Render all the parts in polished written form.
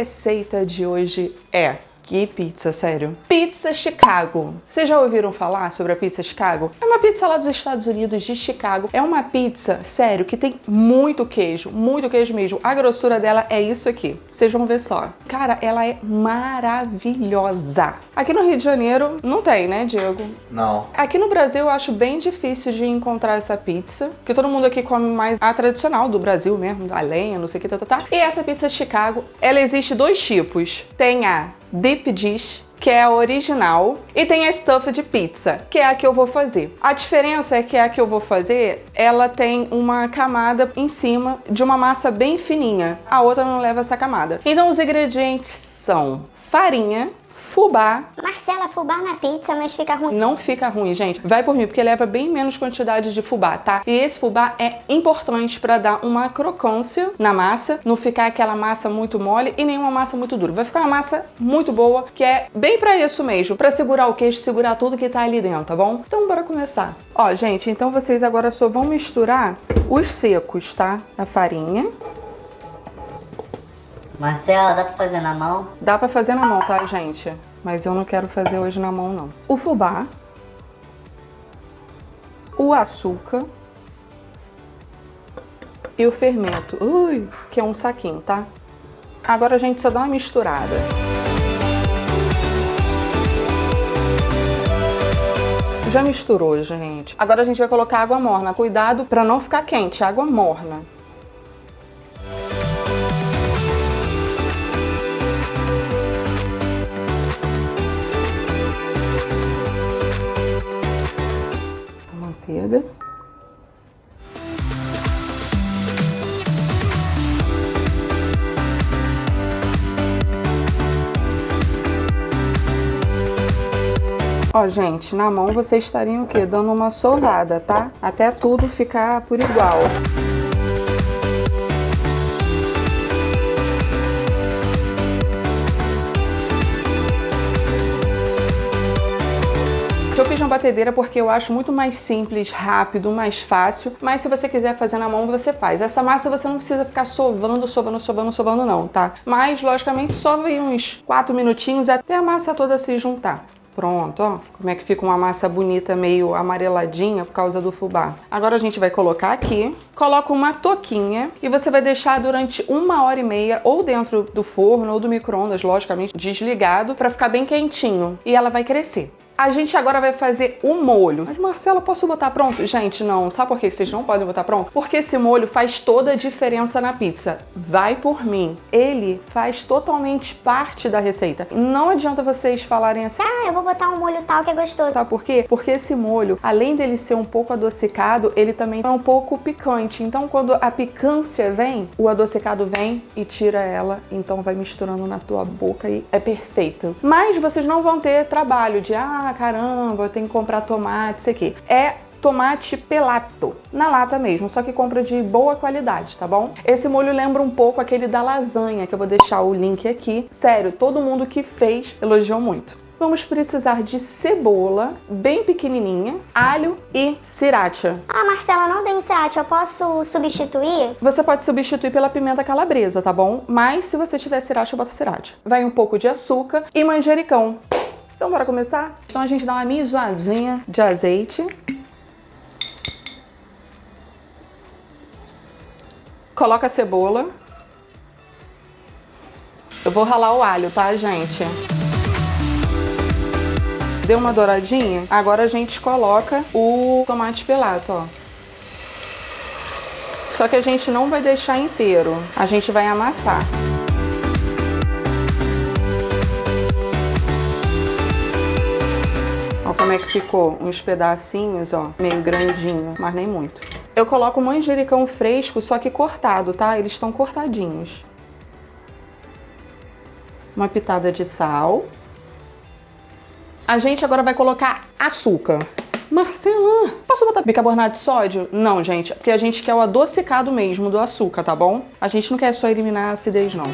receita de hoje é... Que pizza, sério? Pizza Chicago. Vocês já ouviram falar sobre a pizza Chicago? É uma pizza lá dos Estados Unidos, de Chicago. É uma pizza, sério, que tem muito queijo mesmo. A grossura dela é isso aqui. Vocês vão ver só. Cara, ela é maravilhosa. Aqui no Rio de Janeiro não tem, né, Diego? Não. Aqui no Brasil eu acho bem difícil de encontrar essa pizza, porque todo mundo aqui come mais a tradicional do Brasil mesmo, a lenha, não sei o que, tá. E essa pizza Chicago, ela existe dois tipos. Tem a Deep Dish, que é a original, e tem a Stuffed Pizza, que é a que eu vou fazer. A diferença é que a que eu vou fazer, ela tem uma camada em cima de uma massa bem fininha. A outra não leva essa camada. Então os ingredientes são farinha, fubá. Marcela, fubá na pizza, mas fica ruim. Não fica ruim, gente. Vai por mim, porque leva bem menos quantidade de fubá, tá? E esse fubá é importante pra dar uma crocância na massa, não ficar aquela massa muito mole e nem uma massa muito dura. Vai ficar uma massa muito boa, que é bem pra isso mesmo, pra segurar o queijo, segurar tudo que tá ali dentro, tá bom? Então bora começar. Ó, gente, então vocês agora só vão misturar os secos, tá? A farinha. Marcela, dá pra fazer na mão? Dá pra fazer na mão, tá, gente? Mas eu não quero fazer hoje na mão, não. O fubá. O açúcar. E o fermento. Ui, que é um saquinho, tá? Agora a gente só dá uma misturada. Já misturou, gente. Agora a gente vai colocar água morna. Cuidado pra não ficar quente, água morna. Manteiga. Ó, gente, na mão vocês estariam o quê? Dando uma soldada, tá? Até tudo ficar por igual. Eu fiz na batedeira porque eu acho muito mais simples, rápido, mais fácil. Mas se você quiser fazer na mão, você faz. Essa massa você não precisa ficar sovando não, tá? Mas, logicamente, sove uns 4 minutinhos até a massa toda se juntar. Pronto, ó, como é que fica uma massa bonita, meio amareladinha por causa do fubá. Agora a gente vai colocar aqui, coloca uma touquinha e você vai deixar durante 1h30 ou dentro do forno ou do micro-ondas, logicamente, desligado, pra ficar bem quentinho. E ela vai crescer. A gente agora vai fazer o molho. Mas, Marcela, posso botar pronto? Gente, não. Sabe por que vocês não podem botar pronto? Porque esse molho faz toda a diferença na pizza. Vai por mim. Ele faz totalmente parte da receita. Não adianta vocês falarem assim... Ah, eu vou botar um molho tal que é gostoso. Sabe por quê? Porque esse molho, além dele ser um pouco adocicado, ele também é um pouco picante. Então, quando a picância vem, o adocicado vem e tira ela. Então, vai misturando na tua boca e é perfeito. Mas vocês não vão ter trabalho de... Ah, caramba, eu tenho que comprar tomate, isso aqui. É tomate pelato, na lata mesmo, só que compra de boa qualidade, tá bom? Esse molho lembra um pouco aquele da lasanha, que eu vou deixar o link aqui. Sério, todo mundo que fez elogiou muito. Vamos precisar de cebola, bem pequenininha, alho e sriracha. Ah, Marcela, não tem sriracha, eu posso substituir? Você pode substituir pela pimenta calabresa, tá bom? Mas se você tiver sriracha, bota sriracha. Vai um pouco de açúcar e manjericão. Então, bora começar? Então, a gente dá uma mijadinha de azeite. Coloca a cebola. Eu vou ralar o alho, tá, gente? Deu uma douradinha? Agora a gente coloca o tomate pelato, ó. Só que a gente não vai deixar inteiro. A gente vai amassar. Ó como é que ficou, uns pedacinhos, ó, meio grandinho, mas nem muito. Eu coloco o manjericão fresco, só que cortado, tá? Eles estão cortadinhos. Uma pitada de sal. A gente agora vai colocar açúcar. Marcela, posso botar bicarbonato de sódio? Não, gente, porque a gente quer o adocicado mesmo do açúcar, tá bom? A gente não quer só eliminar a acidez, não.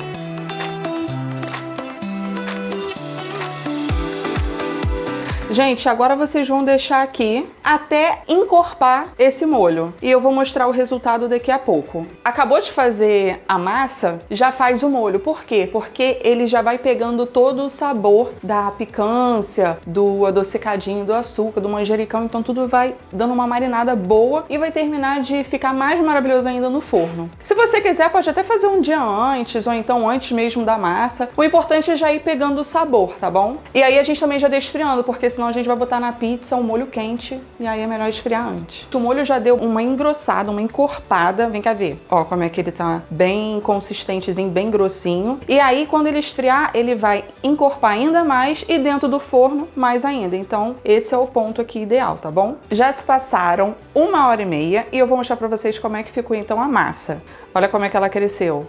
Gente, agora vocês vão deixar aqui até encorpar esse molho. E eu vou mostrar o resultado daqui a pouco. Acabou de fazer a massa, já faz o molho. Por quê? Porque ele já vai pegando todo o sabor da picância, do adocicadinho do açúcar, do manjericão. Então tudo vai dando uma marinada boa e vai terminar de ficar mais maravilhoso ainda no forno. Se você quiser, pode até fazer um dia antes ou então antes mesmo da massa. O importante é já ir pegando o sabor, tá bom? E aí a gente também já deixa esfriando, porque senão a gente vai botar na pizza um molho quente e aí é melhor esfriar antes. O molho já deu uma engrossada, uma encorpada. Vem cá ver. Ó, como é que ele tá bem consistentezinho, bem grossinho. E aí, quando ele esfriar, ele vai encorpar ainda mais e dentro do forno mais ainda. Então, esse é o ponto aqui ideal, tá bom? Já se passaram 1h30 e eu vou mostrar pra vocês como é que ficou então a massa. Olha como é que ela cresceu.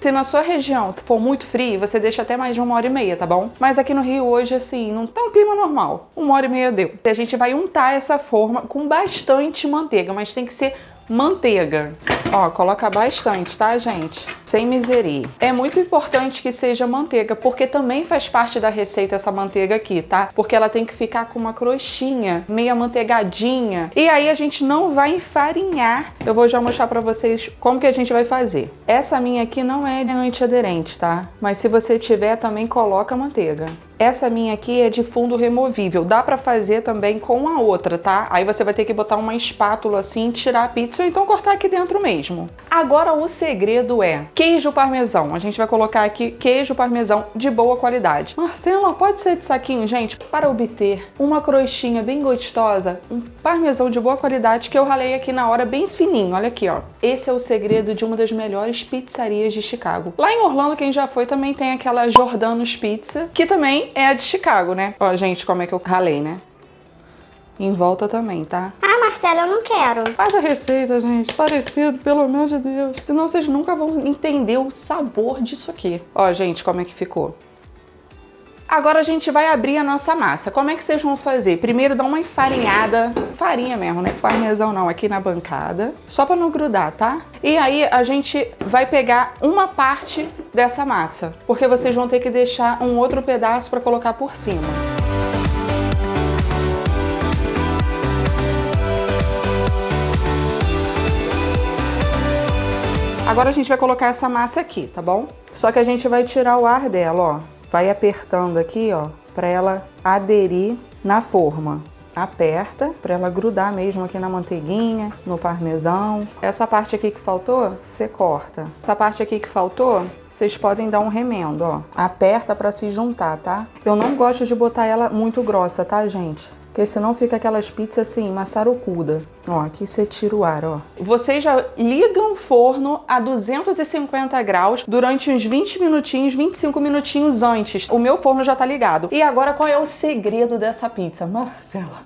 Se na sua região for muito frio, você deixa até mais de 1h30, tá bom? Mas aqui no Rio hoje, assim, não tá um clima normal. 1h30 deu. A gente vai untar essa forma com bastante manteiga, mas tem que ser manteiga. Ó, coloca bastante, tá, gente? Sem miseria. É muito importante que seja manteiga, porque também faz parte da receita essa manteiga aqui, tá? Porque ela tem que ficar com uma crostinha, meio amanteigadinha. E aí a gente não vai enfarinhar. Eu vou já mostrar pra vocês como que a gente vai fazer. Essa minha aqui não é antiaderente, tá? Mas se você tiver, também coloca manteiga. Essa minha aqui é de fundo removível. Dá pra fazer também com a outra, tá? Aí você vai ter que botar uma espátula assim, tirar a pizza ou então cortar aqui dentro mesmo. Agora o segredo é queijo parmesão. A gente vai colocar aqui queijo parmesão de boa qualidade. Marcela, pode ser de saquinho, gente? Para obter uma crostinha bem gostosa, um parmesão de boa qualidade que eu ralei aqui na hora bem fininho. Olha aqui, ó. Esse é o segredo de uma das melhores pizzarias de Chicago. Lá em Orlando, quem já foi, também tem aquela Giordano's Pizza, que também é a de Chicago, né? Ó, gente, como é que eu ralei, né? Em volta também, tá? Ah, Marcela, eu não quero. Faz a receita, gente. Parecido, pelo amor de Deus. Senão vocês nunca vão entender o sabor disso aqui. Ó, gente, como é que ficou. Agora a gente vai abrir a nossa massa. Como é que vocês vão fazer? Primeiro dá uma enfarinhada, farinha mesmo, né? Parmesão não, aqui na bancada. Só pra não grudar, tá? E aí a gente vai pegar uma parte dessa massa, porque vocês vão ter que deixar um outro pedaço pra colocar por cima. Agora a gente vai colocar essa massa aqui, tá bom? Só que a gente vai tirar o ar dela, ó. Vai apertando aqui, ó, pra ela aderir na forma. Aperta pra ela grudar mesmo aqui na manteiguinha, no parmesão. Essa parte aqui que faltou, você corta. Essa parte aqui que faltou, vocês podem dar um remendo, ó. Aperta pra se juntar, tá? Eu não gosto de botar ela muito grossa, tá, gente? Porque senão fica aquelas pizzas assim, maçarocuda. Ó, aqui você tira o ar, ó. Vocês já ligam o forno a 250 graus durante uns 20 minutinhos, 25 minutinhos antes. O meu forno já tá ligado. E agora, qual é o segredo dessa pizza, Marcela?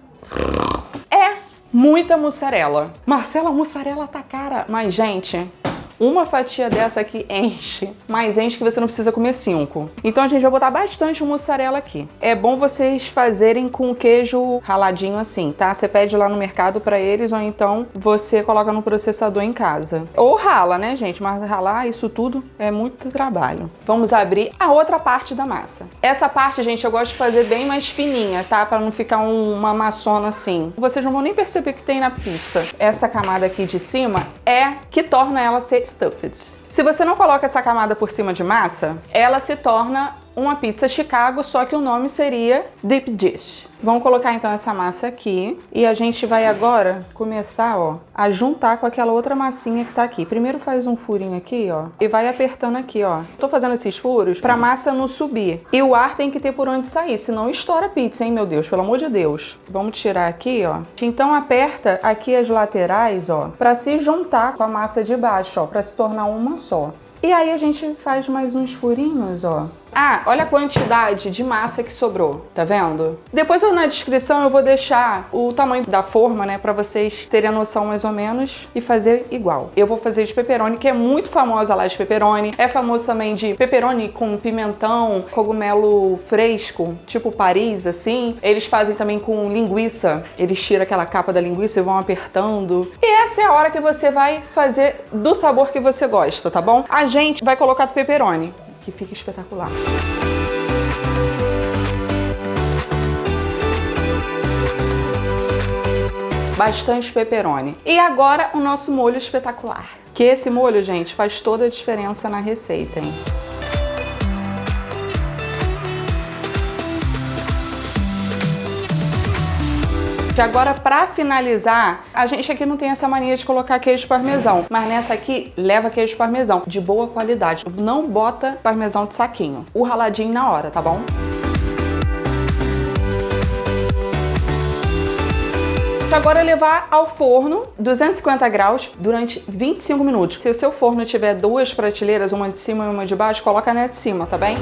É muita mussarela. Marcela, a mussarela tá cara. Mas, gente, uma fatia dessa aqui enche, mas enche que você não precisa comer 5. Então a gente vai botar bastante mussarela aqui. É bom vocês fazerem com o queijo raladinho assim, tá? Você pede lá no mercado pra eles ou então você coloca no processador em casa. Ou rala, né, gente? Mas ralar isso tudo é muito trabalho. Vamos abrir a outra parte da massa. Essa parte, gente, eu gosto de fazer bem mais fininha, tá? Pra não ficar uma maçona assim. Vocês não vão nem perceber que tem na pizza. Essa camada aqui de cima é que torna ela ser stuffed. Se você não coloca essa camada por cima de massa, ela se torna uma pizza Chicago, só que o nome seria Deep Dish. Vamos colocar então essa massa aqui e a gente vai agora começar, ó, a juntar com aquela outra massinha que tá aqui. Primeiro faz um furinho aqui, ó, e vai apertando aqui, ó. Tô fazendo esses furos pra massa não subir. E o ar tem que ter por onde sair, senão estoura a pizza, hein, meu Deus, pelo amor de Deus. Vamos tirar aqui, ó. Então aperta aqui as laterais, ó, pra se juntar com a massa de baixo, ó, pra se tornar uma só. E aí a gente faz mais uns furinhos, ó. Ah, olha a quantidade de massa que sobrou, tá vendo? Depois na descrição eu vou deixar o tamanho da forma, né, pra vocês terem a noção mais ou menos e fazer igual. Eu vou fazer de pepperoni, que é muito famosa lá de pepperoni. É famoso também de pepperoni com pimentão, cogumelo fresco, tipo Paris, assim. Eles fazem também com linguiça. Eles tiram aquela capa da linguiça e vão apertando. E essa é a hora que você vai fazer do sabor que você gosta, tá bom? A gente vai colocar do pepperoni, que fica espetacular. bastante pepperoni. E agora o nosso molho espetacular. Que esse molho, gente, faz toda a diferença na receita, hein? E agora, pra finalizar, a gente aqui não tem essa mania de colocar queijo parmesão, mas nessa aqui, leva queijo parmesão, de boa qualidade. Não bota parmesão de saquinho, o raladinho na hora, tá bom? Agora levar ao forno, 250 graus, durante 25 minutos. Se o seu forno tiver duas prateleiras, uma de cima e uma de baixo, coloca na de cima, tá bem?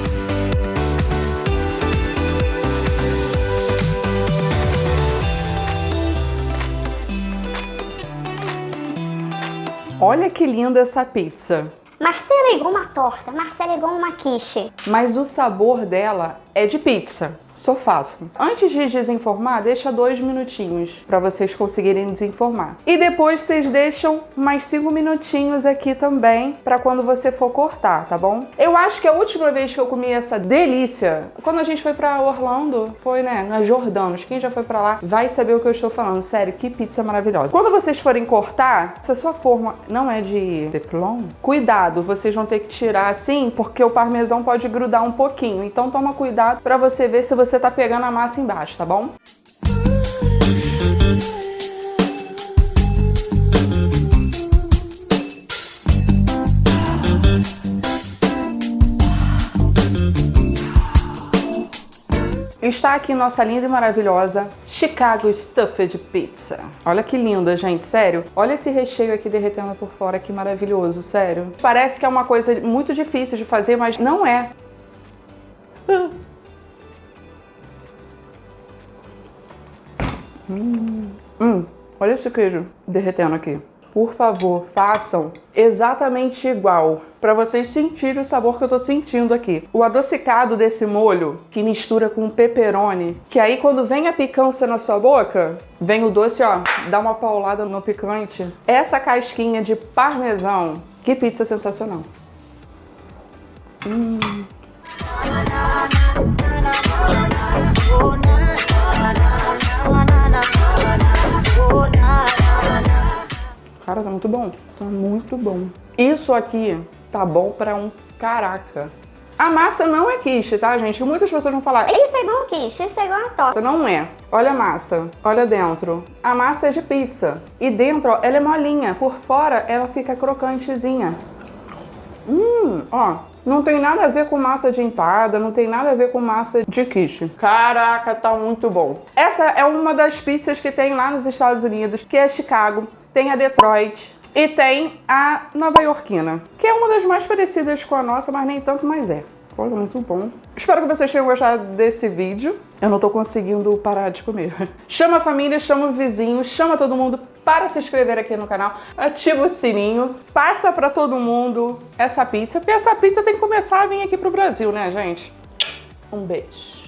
Olha que linda essa pizza. Marcela é igual uma torta, Marcela é igual uma quiche. Mas o sabor dela é de pizza. Sou fácil. Antes de desenformar, deixa 2 minutinhos para vocês conseguirem desenformar. E depois vocês deixam mais 5 minutinhos aqui também para quando você for cortar, tá bom? Eu acho que a última vez que eu comi essa delícia, quando a gente foi para Orlando, foi, né, na Jordanos. Quem já foi para lá vai saber o que eu estou falando. Sério, que pizza maravilhosa. Quando vocês forem cortar, se a sua forma não é de teflon, cuidado, vocês vão ter que tirar assim, porque o parmesão pode grudar um pouquinho. Então toma cuidado para você ver se você tá pegando a massa embaixo, tá bom? Está aqui nossa linda e maravilhosa Chicago Stuffed Pizza. Olha que linda, gente, sério. Olha esse recheio aqui derretendo por fora, que maravilhoso, sério. Parece que é uma coisa muito difícil de fazer, mas não é. Olha esse queijo derretendo aqui. Por favor, façam exatamente igual, para vocês sentirem o sabor que eu tô sentindo aqui. O adocicado desse molho, que mistura com o pepperoni, que aí quando vem a picância na sua boca, vem o doce, ó, dá uma paulada no picante. Essa casquinha de parmesão, que pizza sensacional. Cara, tá muito bom. Tá muito bom. Isso aqui tá bom pra um caraca. A massa não é quiche, tá, gente? Muitas pessoas vão falar... Isso é igual um quiche, isso é igual uma torta. Não é. Olha a massa. Olha dentro. A massa é de pizza. E dentro, ó, ela é molinha. Por fora, ela fica crocantezinha. Ó. Não tem nada a ver com massa de empada, não tem nada a ver com massa de quiche. Caraca, tá muito bom. Essa é uma das pizzas que tem lá nos Estados Unidos, que é a Chicago, tem a Detroit e tem a Nova Iorquina, que é uma das mais parecidas com a nossa, mas nem tanto, mas é. Olha, muito bom. Espero que vocês tenham gostado desse vídeo. Eu não tô conseguindo parar de comer. Chama a família, chama o vizinho, chama todo mundo para se inscrever aqui no canal. Ativa o sininho. Passa pra todo mundo essa pizza, porque essa pizza tem que começar a vir aqui pro Brasil, né, gente? Um beijo.